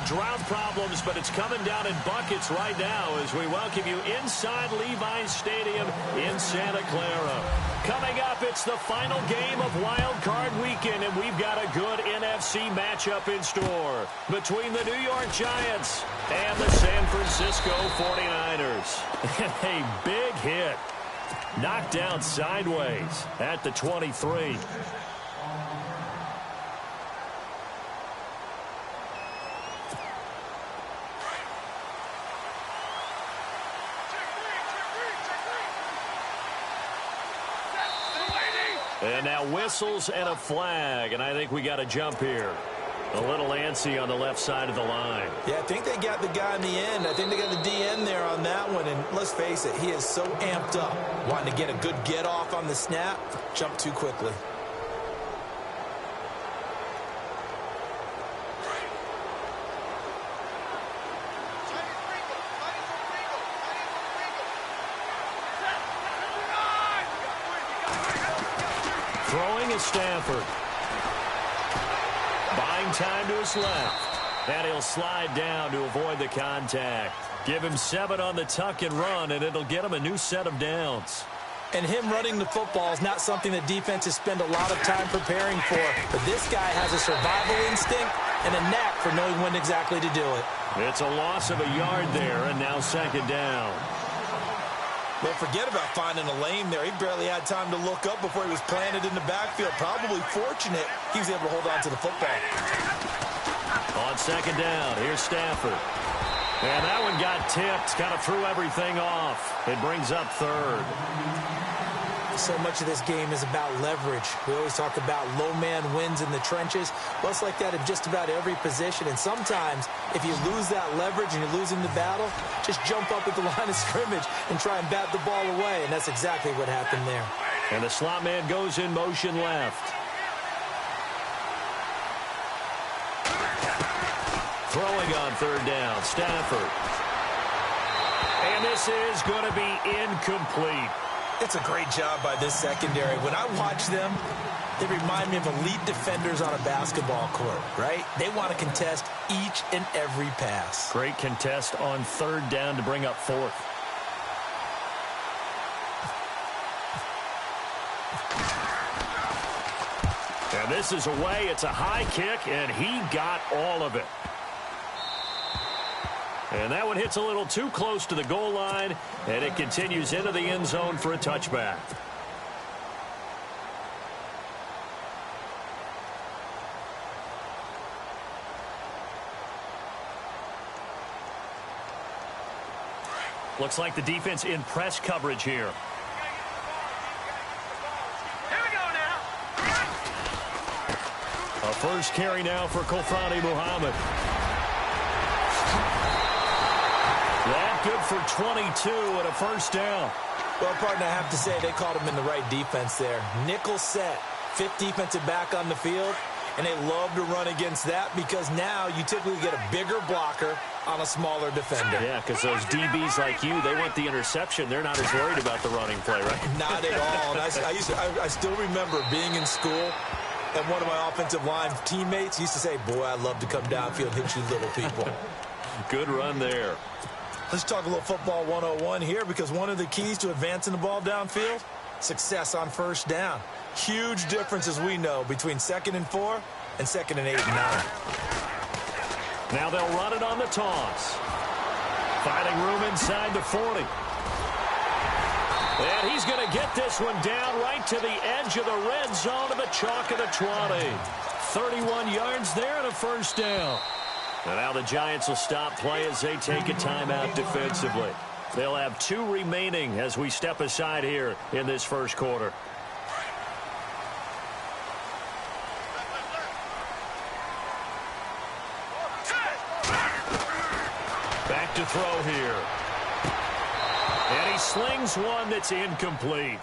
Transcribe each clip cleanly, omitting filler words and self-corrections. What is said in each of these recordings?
drought problems, but it's coming down in buckets right now as we welcome you inside Levi's Stadium in Santa Clara. Coming up, it's the final game of Wild Card Weekend, and we've got a good NFC matchup in store between the New York Giants and the San Francisco 49ers. And a big hit. Knocked down sideways at the 23. And now whistles and a flag, and I think we got a jump here. A little antsy on the left side of the line. Yeah, I think they got the guy in the end. I think they got the DN there on that one. And let's face it, he is so amped up. Wanting to get a good get off on the snap. Jump too quickly. Throwing is Stafford. Buying time to his left. And he'll slide down to avoid the contact. Give him 7 on the tuck and run, and it'll get him a new set of downs. And him running the football is not something that defenses spend a lot of time preparing for. But this guy has a survival instinct and a knack for knowing when exactly to do it. It's a loss of a yard there, and now second down. Well, forget about finding a lane there. He barely had time to look up before he was planted in the backfield. Probably fortunate he was able to hold on to the football. On second down, here's Stafford. And that one got tipped, kind of threw everything off. It brings up third. So much of this game is about leverage. We always talk about low man wins in the trenches. Well, it's like that in just about every position. And sometimes, if you lose that leverage and you're losing the battle, just jump up at the line of scrimmage and try and bat the ball away. And that's exactly what happened there. And the slot man goes in motion left. Throwing on third down, Stafford. And this is going to be incomplete. It's a great job by this secondary. When I watch them, they remind me of elite defenders on a basketball court, right? They want to contest each and every pass. Great contest on third down to bring up fourth. And this is away. It's a high kick, and he got all of it. And that one hits a little too close to the goal line, and it continues into the end zone for a touchback. Looks like the defense in press coverage here. Here we go now. A first carry now for Kofani Muhammad. That good for 22 and a first down. Well, partner, I have to say they caught him in the right defense there. Nickel set, 5th defensive back on the field, and they love to run against that because now you typically get a bigger blocker on a smaller defender. Yeah, because those DBs like you, they want the interception. They're not as worried about the running play, right? Not at all. And I still remember being in school, and one of my offensive line teammates used to say, boy, I love to come downfield and hit you little people. Good run there. Let's talk a little football 101 here because one of the keys to advancing the ball downfield, success on first down. Huge difference, as we know, between 2nd and 4 and 2nd and 8 and 9. Now they'll run it on the toss. Finding room inside the 40. And he's going to get this one down right to the edge of the red zone to the chalk of the 20. 31 yards there and a first down. And now the Giants will stop play as they take a timeout defensively. They'll have 2 remaining as we step aside here in this first quarter. Back to throw here. And he slings one that's incomplete.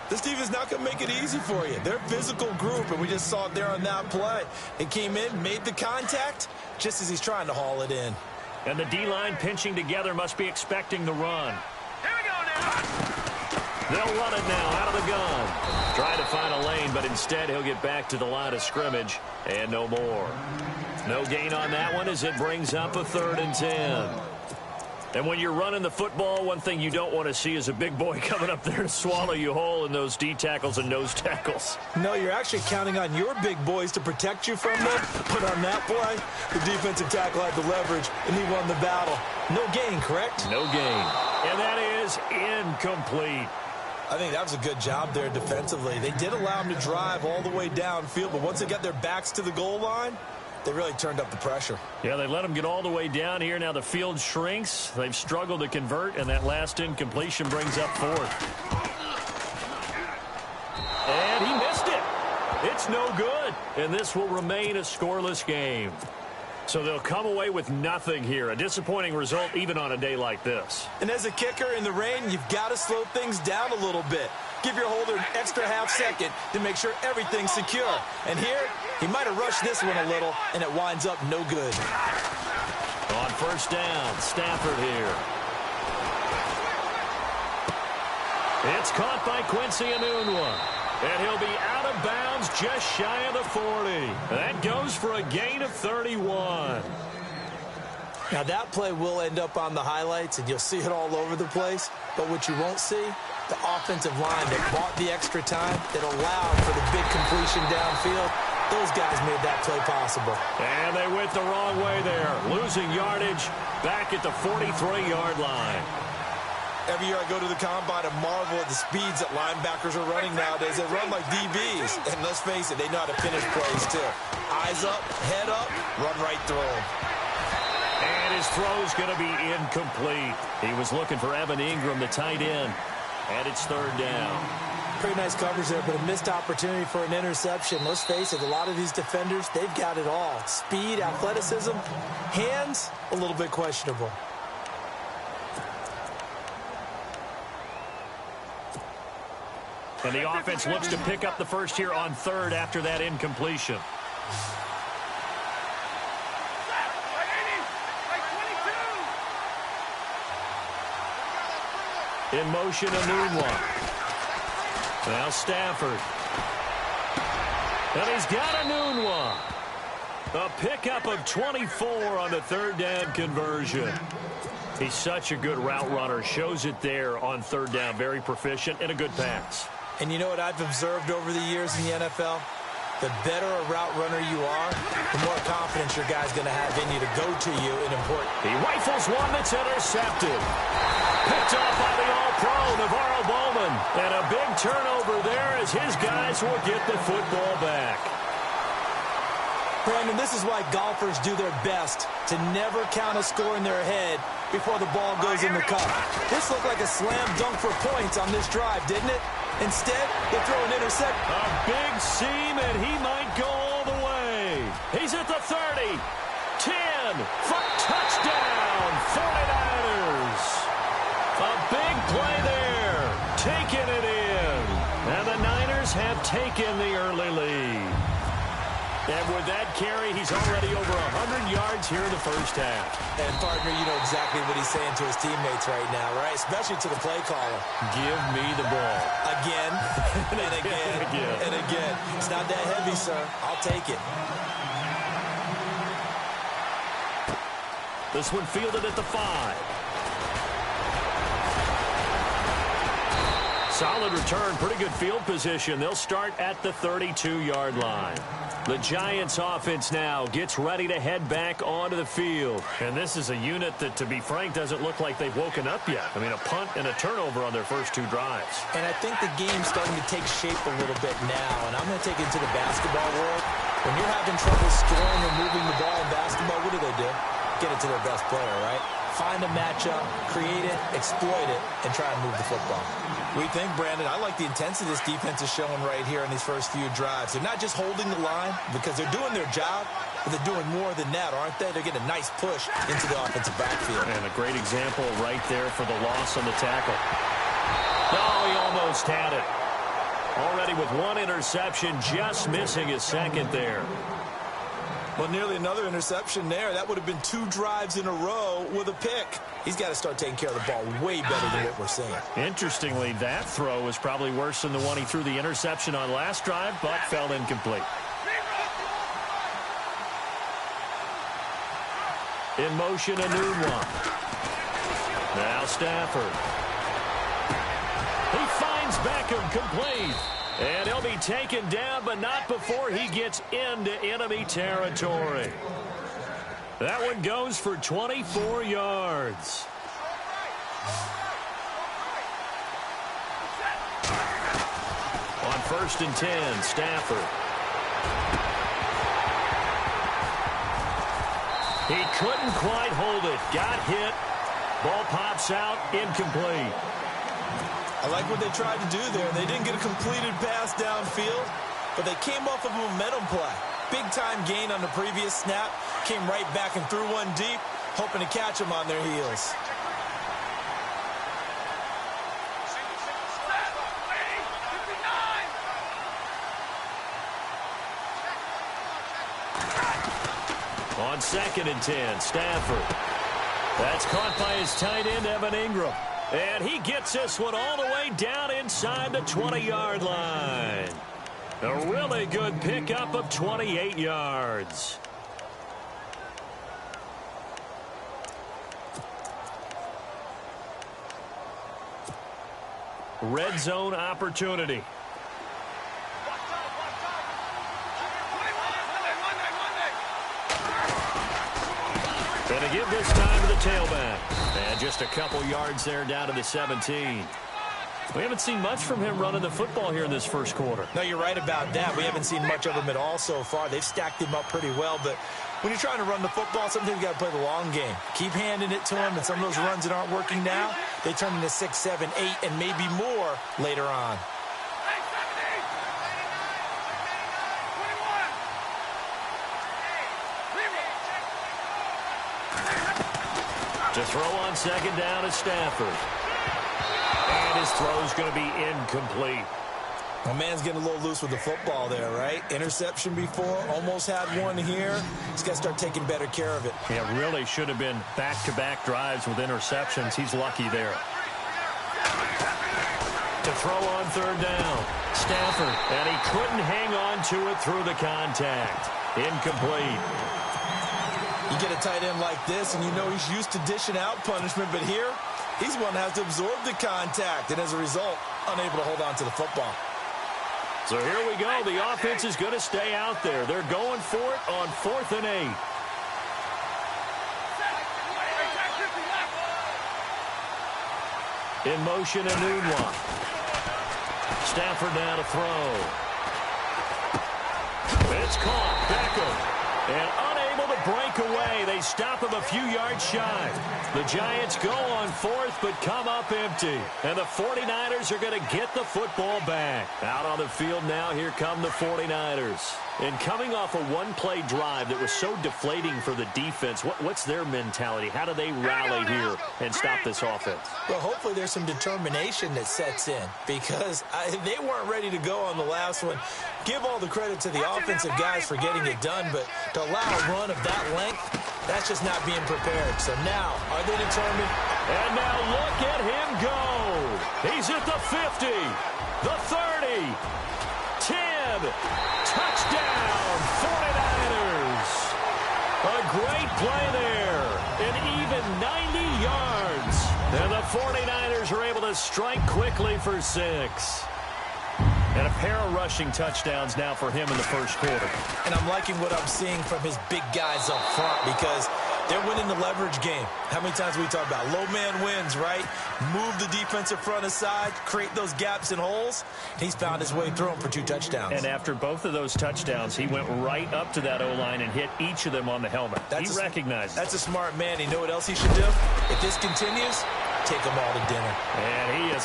This team is not going to make it easy for you. They're a physical group, and we just saw it there on that play. It came in, made the contact, just as he's trying to haul it in. And the D-line pinching together must be expecting the run. Here we go now. They'll run it now out of the gun. Trying to find a lane, but instead he'll get back to the line of scrimmage and no more. No gain on that one as it brings up a 3rd and 10. And when you're running the football, one thing you don't want to see is a big boy coming up there to swallow you whole in those D tackles and nose tackles. No, you're actually counting on your big boys to protect you from them. But on that play, the defensive tackle had the leverage, and he won the battle. No gain, correct? No gain. And that is incomplete. I think that was a good job there defensively. They did allow him to drive all the way downfield, but once they got their backs to the goal line, they really turned up the pressure. Yeah, they let them get all the way down here. Now the field shrinks. They've struggled to convert, and that last incompletion brings up 4th. And he missed it. It's no good, and this will remain a scoreless game. So they'll come away with nothing here. A disappointing result even on a day like this. And as a kicker in the rain, you've got to slow things down a little bit. Give your holder an extra half second to make sure everything's secure. And here, he might have rushed this one a little, and it winds up no good. On 1st down, Stafford here. It's caught by Quincy Enunwa. And he'll be out of bounds just shy of the 40. That goes for a gain of 31. Now, that play will end up on the highlights, and you'll see it all over the place. But what you won't see, the offensive line that bought the extra time, that allowed for the big completion downfield, those guys made that play possible. And they went the wrong way there, losing yardage back at the 43-yard line. Every year I go to the combine and marvel at the speeds that linebackers are running nowadays. They run like DBs. And let's face it, they know how to finish plays too. Eyes up, head up, run right through them. And his throw's going to be incomplete. He was looking for Evan Ingram, the tight end. And it's 3rd down. Pretty nice coverage there, but a missed opportunity for an interception. Let's face it, a lot of these defenders, they've got it all. Speed, athleticism, hands, a little bit questionable. And the offense looks to pick up the first here on 3rd after that incompletion. In motion, Enunwa. Now Stafford. And he's got Enunwa. A pickup of 24 on the 3rd down conversion. He's such a good route runner. Shows it there on 3rd down. Very proficient and a good pass. And you know what I've observed over the years in the NFL? The better a route runner you are, the more confidence your guy's going to have in you to go to you in important. He rifles one that's intercepted. Picked off by the All-Pro, Navarro Bowman. And a big turnover there as his guys will get the football back. Brandon, this is why golfers do their best to never count a score in their head before the ball goes in the cup. This looked like a slam dunk for points on this drive, didn't it? Instead, they throw an intercept. A big seam, and he might go all the way. He's at the 30, 10, for touchdown, 49ers. A big play there, taking it in. And the Niners have taken the early lead. And with that carry, he's already over 100 yards here in the first half. And, partner, you know exactly what he's saying to his teammates right now, right? Especially to the play caller. Give me the ball. Again, and again, and again. It's not that heavy, sir. I'll take it. This one fielded at the 5. Solid return, pretty good field position. They'll start at the 32-yard line. The Giants offense now gets ready to head back onto the field. And this is a unit that, to be frank, doesn't look like they've woken up yet. I mean, a punt and a turnover on their first 2 drives. And I think the game's starting to take shape a little bit now. And I'm going to take it into the basketball world. When you're having trouble scoring or moving the ball in basketball, what do? Get it to their best player, right? Find a matchup, create it, exploit it, and try and move the football. We think, Brandon, I like the intensity this defense is showing right here in these first few drives. They're not just holding the line because they're doing their job, but they're doing more than that, aren't they? They're getting a nice push into the offensive backfield. And a great example right there for the loss on the tackle. Oh, he almost had it. Already with 1 interception, just missing his second there. Well, nearly another interception there. That would have been 2 drives in a row with a pick. He's got to start taking care of the ball way better than what we're seeing. Interestingly, that throw was probably worse than the one he threw the interception on last drive, but fell incomplete. In motion, a new one. Now Stafford. He finds Beckham complete. And he'll be taken down, but not before he gets into enemy territory. That one goes for 24 yards. On 1st and 10, Stafford. He couldn't quite hold it. Got hit. Ball pops out, incomplete. I like what they tried to do there. They didn't get a completed pass downfield, but they came off of a momentum play. Big-time gain on the previous snap. Came right back and threw one deep, hoping to catch them on their heels. On 2nd and 10, Stafford. That's caught by his tight end, Evan Ingram. And he gets this one all the way down inside the 20-yard line. A really good pickup of 28 yards. Red zone opportunity. Going to give this time to the tailback. And just a couple yards there down to the 17. We haven't seen much from him running the football here in this first quarter. No, you're right about that. We haven't seen much of him at all so far. They've stacked him up pretty well, but when you're trying to run the football, sometimes you got to play the long game. Keep handing it to him, and some of those runs that aren't working now, they turn into 6, 7, 8, and maybe more later on. To throw on 2nd down is Stafford. And his throw's going to be incomplete. My man's getting a little loose with the football there, right? Interception before, almost had one here. He's got to start taking better care of it. Yeah, really should have been back-to-back drives with interceptions. He's lucky there. To throw on 3rd down, Stafford. And he couldn't hang on to it through the contact. Incomplete. You get a tight end like this, and you know he's used to dishing out punishment, but here, he's one that has to absorb the contact, and as a result, unable to hold on to the football. So here we go. The offense is going to stay out there. They're going for it on 4th and 8. In motion, a new one. Stafford now to throw. It's caught. Beckham. And unable to break away. They stop him a few yards shy. The Giants go on 4th, but come up empty. And the 49ers are going to get the football back. Out on the field now, here come the 49ers. And coming off a one-play drive that was so deflating for the defense, what's their mentality? How do they rally here and stop this offense? Well, hopefully there's some determination that sets in because they weren't ready to go on the last one. Give all the credit to the offensive guys for getting it done, but to allow a run of that length, that's just not being prepared. So now, are they determined? And now look at him go. He's at the 50, the 30, 10, touchdown, 49ers. A great play there, an even 90 yards. And the 49ers are able to strike quickly for 6. And a pair of rushing touchdowns now for him in the first quarter. And I'm liking what I'm seeing from his big guys up front because they're winning the leverage game. How many times we talk about low man wins, right? Move the defensive front aside, create those gaps and holes. He's found his way through them for 2 touchdowns. And after both of those touchdowns, he went right up to that O-line and hit each of them on the helmet. He recognized it. That's a smart man. You know what else he should do? If this continues, take them all to dinner. And he is